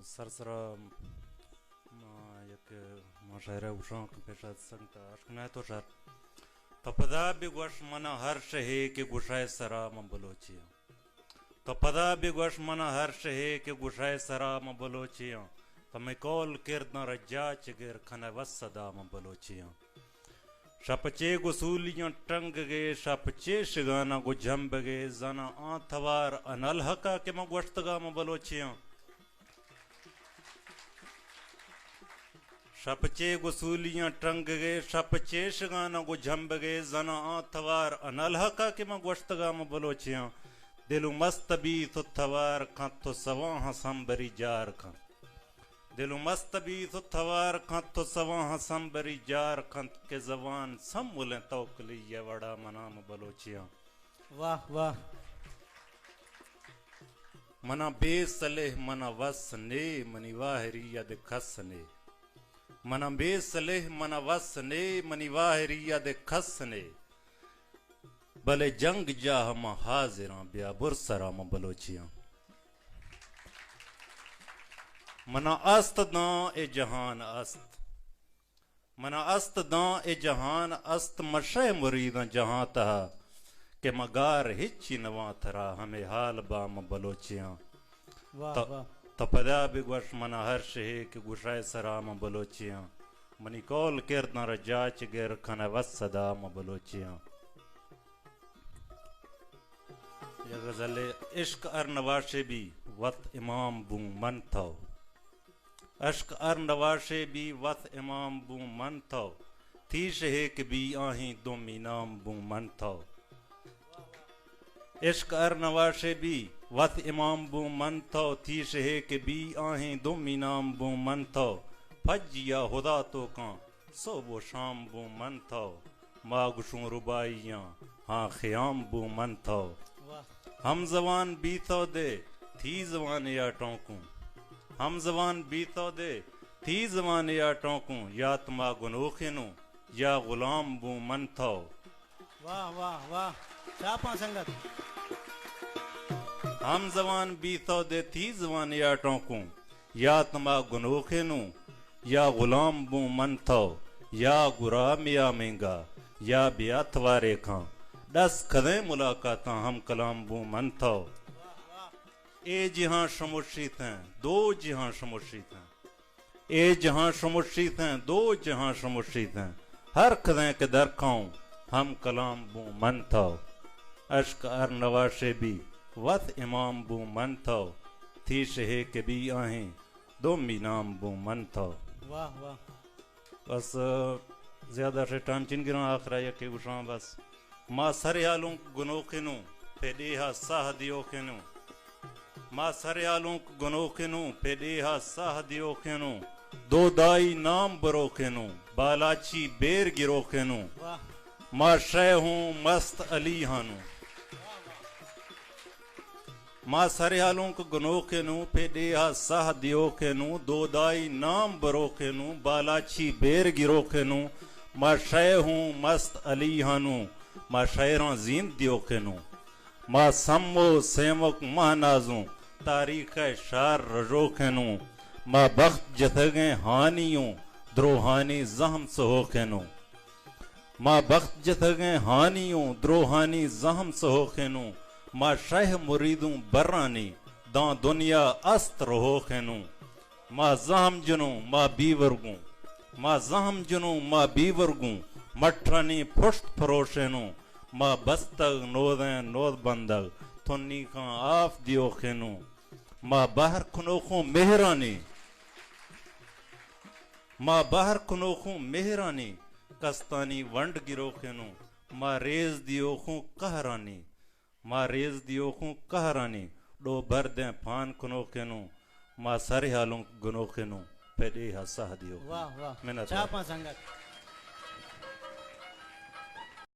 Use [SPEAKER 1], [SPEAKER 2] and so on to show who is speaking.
[SPEAKER 1] سرسرا یک مشاعره وشان که پیشت سنگتا عشق نه تو شر تا پدا بگوش منا هر شهی که گوشای سرا من بلوچیاں تو پدا بگوش منا هر شهی که گوشای سرا من بلوچیاں تو میں کول کردن رجا چگر کھنے وصدا من بلوچیاں شپچے گسولیاں ٹنگ گے شپچے شگانا گو جھمب گے زنا آنتھوار انالحقا کے میں گوشتگا من بلوچیاں شپچے گسولیاں ٹنگ گے شپچے شگانا گو جھمب گے زنا آنتھوار انالحقا کے میں گوشتگا من بلوچیاں دلو مستبی تو تھوار کھاں تو سواں ہسم بری جار کھاں دلو مستبی تو تھوار کھاں تو سواں ہسم بری جار کھاں کے زبان سم ملیں توکلی یہ وڑا منام بلوچیاں
[SPEAKER 2] واہ واہ
[SPEAKER 1] منا بے صلح منا وس نے منی واہری ید کھس نے منا بے صلح منا وس نے منی واہری ید کھس نے بلے جنگ جا ہم حاضراں بیا برسرام بلوچیاں منا است داں اے جہان است منا است داں اے جہان است مشے مریداں جہاں تہا کہ مگار ہچی نواں تھرا ہمیں حال بام بلوچیاں
[SPEAKER 2] واہ واہ
[SPEAKER 1] تپدا بگوش منا ہر شہے کہ گوشائے سرام بلوچیاں منی کول کردن رجا چگر کھنے وصدام بلوچیاں یہ غزل عشق ارنواشے بھی وط امام بوں من تھو عشق ارنواشے بھی وط امام بوں من تھو تھی شہیک بھی آہیں دومی نام بوں من تھو عشق ارنواشے بھی وط امام بوں من تھو تھی شہیک بھی آہیں دومی نام بوں من تھو پھج یا خدا تو کان صبح و شام بوں من تھو ماگشوں ربائیاں ہاں خیام بوں من تھو ہم زبان بیتو دے تھی زبان یا ٹونکوں ہم زبان بیتو دے تھی زبان یا ٹونکوں یا تما گنوخنوں یا غلام بوں من تھو
[SPEAKER 2] واہ واہ واہ چاپاں سنگت
[SPEAKER 1] ہم زبان بیتو دے تھی زبان یا ٹونکوں یا تما گنوخنوں یا غلام بوں من تھو یا گرام یا مہنگا یا بیاتوارے کھاں دس کھدیں ملاقاتاں ہم کلام بوں من تھو اے جہاں شمشیت ہیں دو جہاں شمشیت ہیں اے جہاں شمشیت ہیں دو جہاں شمشیت ہیں ہر کھدیں کے در کھاؤں ہم کلام بوں من تھو عشق ارنواشے بھی وط امام بوں من تھو تھی شہے کے بھی آہیں دومی نام بوں من تھو
[SPEAKER 2] واہ واہ
[SPEAKER 1] بس زیادہ سے ٹائم چن گراں آخرا یا کہ گشاں بس ما سریالوں گنوخنوں پیڈیہا ساہ دیوخنوں ما سریالوں گنوخنوں پیڈیہا ساہ دیوخنوں دو دائی نام بروخنوں بالاچی بیر گروخنوں ما شے ہوں مست علی ہانوں ما سریالوں گنوخنوں پیڈیہا ساہ دیوخنوں دو دائی نام بروخنوں بالاچی بیر گروخنوں ما شے ہوں مست علی ہانوں ما شاعراں زین دیوخنوں ما سمو سیمک مہنازوں تاریخ شار رجوخنوں ما بخت جتگیں ہانیوں دروہانی زہم سہوخنوں ما بخت جتگیں ہانیوں دروہانی زہم سہوخنوں ما شہ مریدوں برانی داں دنیا است رہوخنوں ما زہم جنوں ما بیورگوں ما زہم جنوں ما بیورگوں مٹھرانی پھشت پھروشنوں ما بستگ نودیں نود بندگ تھنی کان آف دیوخنوں ما بہر کنوخوں مہرانی ما بہر کنوخوں مہرانی کستانی ونڈ گروخنوں ما ریز دیوخوں قہرانی ما ریز دیوخوں قہرانی ڈو بردیں پھان کنوخنوں ما سرحالوں گنوخنوں پیڈیہا ساہ دیو
[SPEAKER 2] واہ واہ
[SPEAKER 1] منت
[SPEAKER 2] چاپاں سنگت